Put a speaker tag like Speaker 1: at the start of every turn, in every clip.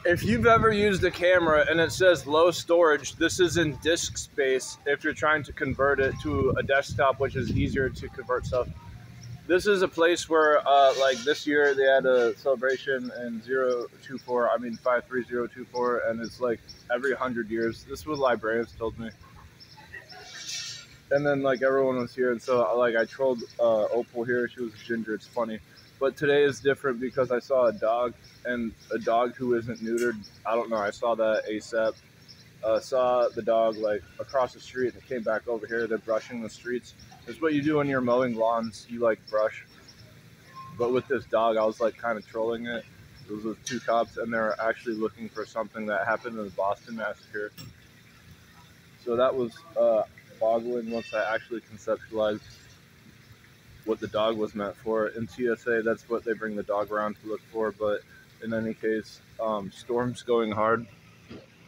Speaker 1: If you've ever used a camera and it says low storage, this is in disk space if you're trying to convert it to a desktop, which is easier to convert stuff. This is a place where, like this year, they had a celebration in 53024, and it's like every 100 years. This is what librarians told me. And then, like, everyone was here, and so, like, I trolled Opal here. She was a ginger. It's funny. But today is different because I saw a dog, and a dog who isn't neutered. I don't know. I saw that ASAP. Saw the dog, like, across the street, and it came back over here. They're brushing the streets. It's what you do when you're mowing lawns. You, like, brush. But with this dog, I was, like, kind of trolling it. It was with two cops, and they're actually looking for something that happened in the Boston Massacre. So that was boggling once I actually conceptualized what the dog was meant for. In TSA, that's what they bring the dog around to look for. But in any case, storm's going hard.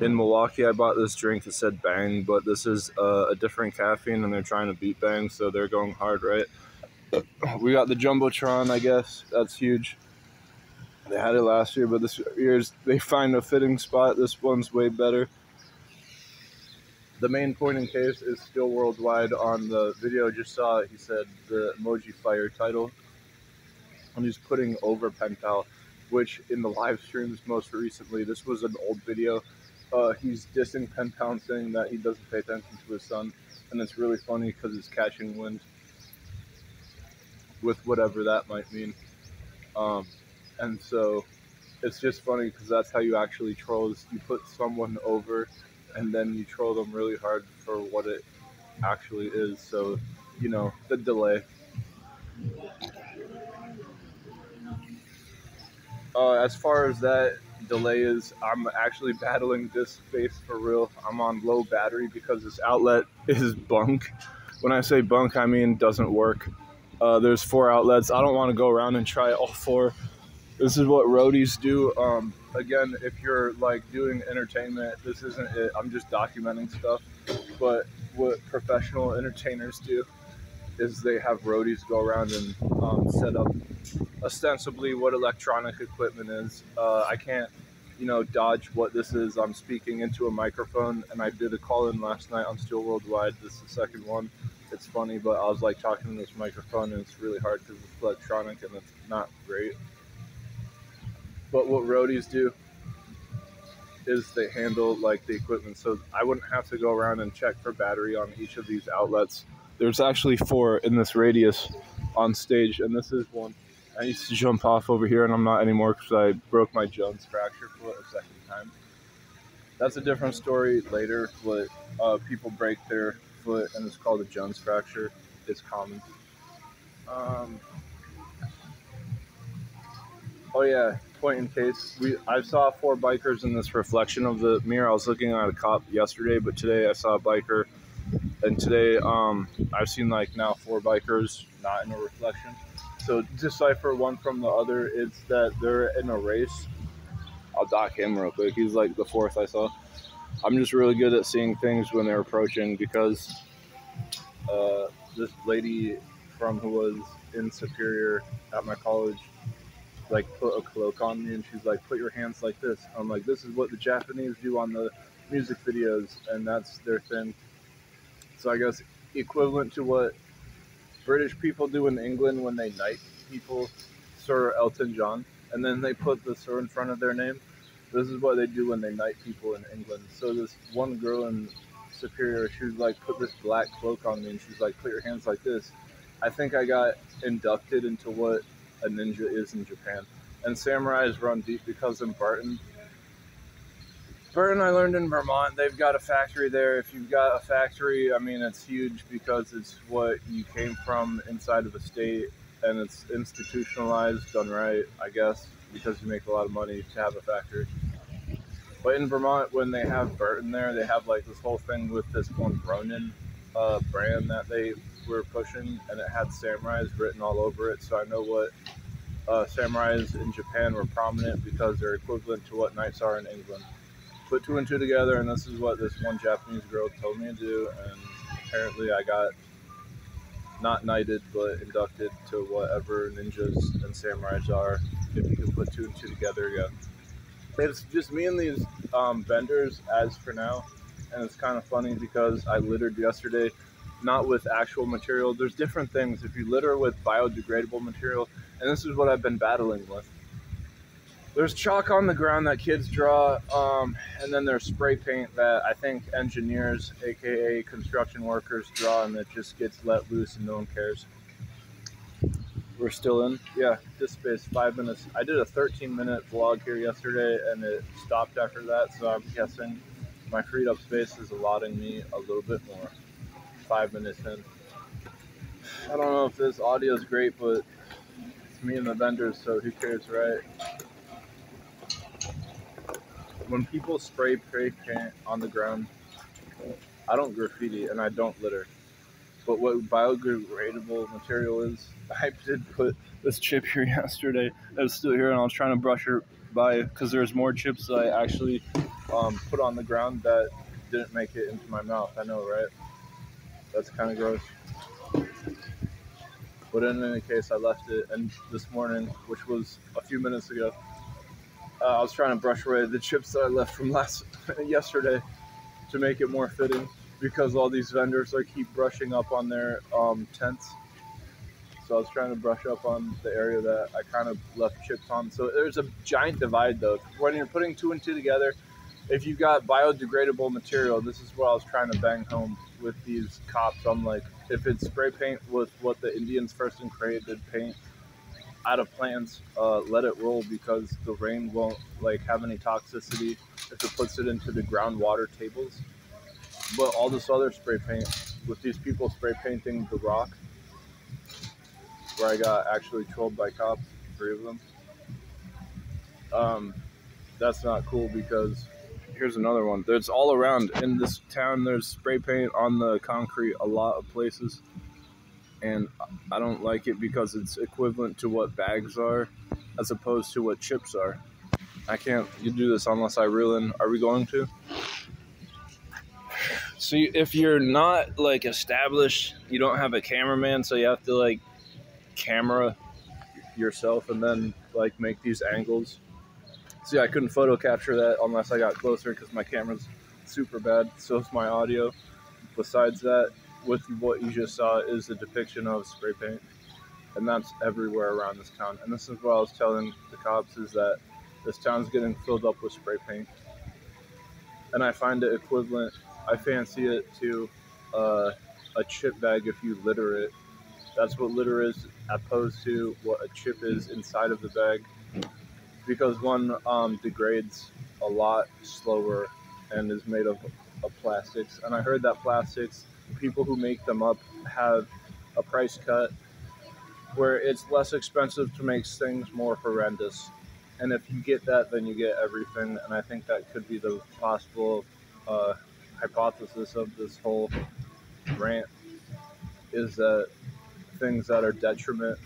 Speaker 1: In Milwaukee, I bought this drink that said Bang, but this is a different caffeine, and they're trying to beat Bang, so they're going hard, right? We got the Jumbotron, I guess. That's huge. They had it last year, but this year's they find a fitting spot. This one's way better. The main point in case is still worldwide. On the video I just saw, he said the Emoji Fire title. And he's putting over Pen Pal, which in the live streams most recently, this was an old video. He's dissing Pen Pal and saying that he doesn't pay attention to his son. And it's really funny because it's catching wind with whatever that might mean. And so it's just funny because that's how you actually troll. Is you put someone over and then you troll them really hard for what it actually is. So, you know, the delay. As far as that delay is, I'm actually battling disk space for real. I'm on low battery because this outlet is bunk. When I say bunk, I mean doesn't work. There's 4 outlets. I don't want to go around and try all 4. This is what roadies do. Again, if you're like doing entertainment, this isn't it. I'm just documenting stuff. But what professional entertainers do is they have roadies go around and set up ostensibly what electronic equipment is. I can't, dodge what this is. I'm speaking into a microphone, and I did a call-in last night on Still Worldwide. This is the second one. It's funny, but I was like talking to this microphone, and it's really hard because it's electronic and it's not great. But what roadies do is they handle like the equipment, so I wouldn't have to go around and check for battery on each of these outlets. There's actually 4 in this radius on stage, and this is one. I used to jump off over here, and I'm not anymore because I broke my Jones fracture foot a second time. That's a different story later, but people break their foot, and it's called a Jones fracture. It's common. Oh yeah, point in case. I saw 4 bikers in this reflection of the mirror. I was looking at a cop yesterday, but today I saw a biker. And today I've seen like now 4 bikers not in a reflection. So decipher one from the other. It's that they're in a race. I'll dock him real quick. He's like the 4th I saw. I'm just really good at seeing things when they're approaching because this lady who was in Superior at my college like put a cloak on me, and she's like, put your hands like this. I'm like, this is what the Japanese do on the music videos, and that's their thing. So I guess equivalent to what British people do in England when they knight people, Sir Elton John, and then they put the Sir in front of their name. This is what they do when they knight people in England. So this one girl in Superior, she was like, put this black cloak on me, and she's like, put your hands like this. I think I got inducted into what a ninja is in Japan. And samurais run deep because in Burton, I learned in Vermont, they've got a factory there. If you've got a factory, I mean, it's huge because it's what you came from inside of the state, and it's institutionalized, done right, I guess, because you make a lot of money to have a factory. But in Vermont, when they have Burton there, they have like this whole thing with this one Ronin brand that they were pushing, and it had samurais written all over it. So I know what samurais in Japan were prominent because they're equivalent to what knights are in England. Put 2 and 2 together, and this is what this one Japanese girl told me to do, and apparently I got not knighted, but inducted to whatever ninjas and samurais are, if you can put 2 and 2 together again. It's just me and these vendors as for now, and it's kind of funny because I littered yesterday, not with actual material. There's different things. If you litter with biodegradable material, and this is what I've been battling with. There's chalk on the ground that kids draw, and then there's spray paint that I think engineers, aka construction workers, draw, and it just gets let loose and no one cares. We're still in? Yeah, this space, 5 minutes. I did a 13-minute vlog here yesterday, and it stopped after that, so I'm guessing my freed up space is allotting me a little bit more. 5 minutes in. I don't know if this audio is great, but it's me and the vendors, so who cares, right? When people spray paint on the ground, I don't graffiti and I don't litter. But what biodegradable material is, I did put this chip here yesterday. It was still here, and I was trying to brush it by because there's more chips that I actually put on the ground that didn't make it into my mouth. I know, right? That's kind of gross. But in any case, I left it, and this morning, which was a few minutes ago, I was trying to brush away the chips that I left from yesterday to make it more fitting, because all these vendors keep brushing up on their tents. So I was trying to brush up on the area that I kind of left chips on. So there's a giant divide though. When you're putting two and two together, if you've got biodegradable material, this is what I was trying to bang home with these cops. I'm like, if it's spray paint with what the Indians first and created paint out of plants, let it roll, because the rain won't have any toxicity if it puts it into the groundwater tables. But all this other spray paint, with these people spray painting the rock, where I got actually trolled by cops, 3 of them, that's not cool, because here's another one. There's all around in this town, there's spray paint on the concrete a lot of places, and I don't like it because it's equivalent to what bags are as opposed to what chips are. I can't do this unless I reel in. Are we going to? So if you're not established, you don't have a cameraman, so you have to camera yourself and then make these angles. See, I couldn't photo capture that unless I got closer because my camera's super bad. So is my audio. Besides that, with what you just saw is a depiction of spray paint, and that's everywhere around this town. And this is what I was telling the cops, is that this town's getting filled up with spray paint, and I find it equivalent. I fancy it to a chip bag if you litter it. That's what litter is, opposed to what a chip is inside of the bag, because one degrades a lot slower and is made of plastics. And I heard that plastics, people who make them up, have a price cut where it's less expensive to make things more horrendous. And if you get that, then you get everything. And I think that could be the possible hypothesis of this whole rant, is that things that are detriment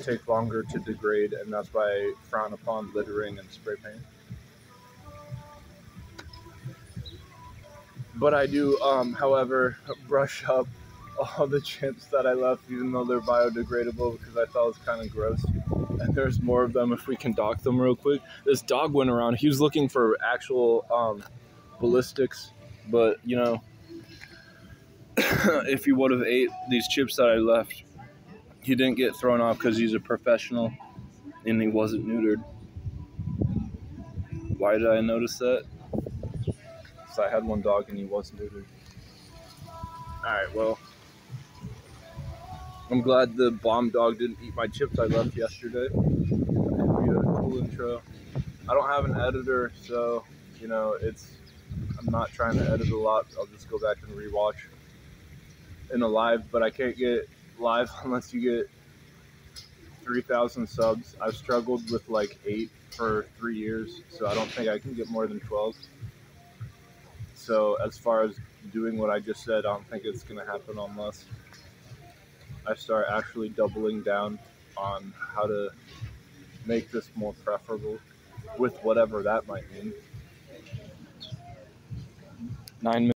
Speaker 1: take longer to degrade, and that's why I frown upon littering and spray paint. But I do, however, brush up all the chips that I left, even though they're biodegradable, because I thought it was kind of gross. And there's more of them if we can dock them real quick. This dog went around. He was looking for actual ballistics, but, if he would have ate these chips that I left, he didn't get thrown off because he's a professional and he wasn't neutered. Why did I notice that? Because I had one dog and he was neutered. Alright, well, I'm glad the bomb dog didn't eat my chips I left yesterday. It'd be a cool intro. I don't have an editor, so, I'm not trying to edit a lot. I'll just go back and rewatch in a live, but I can't get live unless you get 3,000 subs. I've struggled with 8 for 3 years, so I don't think I can get more than 12. So as far as doing what I just said, I don't think it's going to happen unless I start actually doubling down on how to make this more preferable, with whatever that might mean. 9 minutes.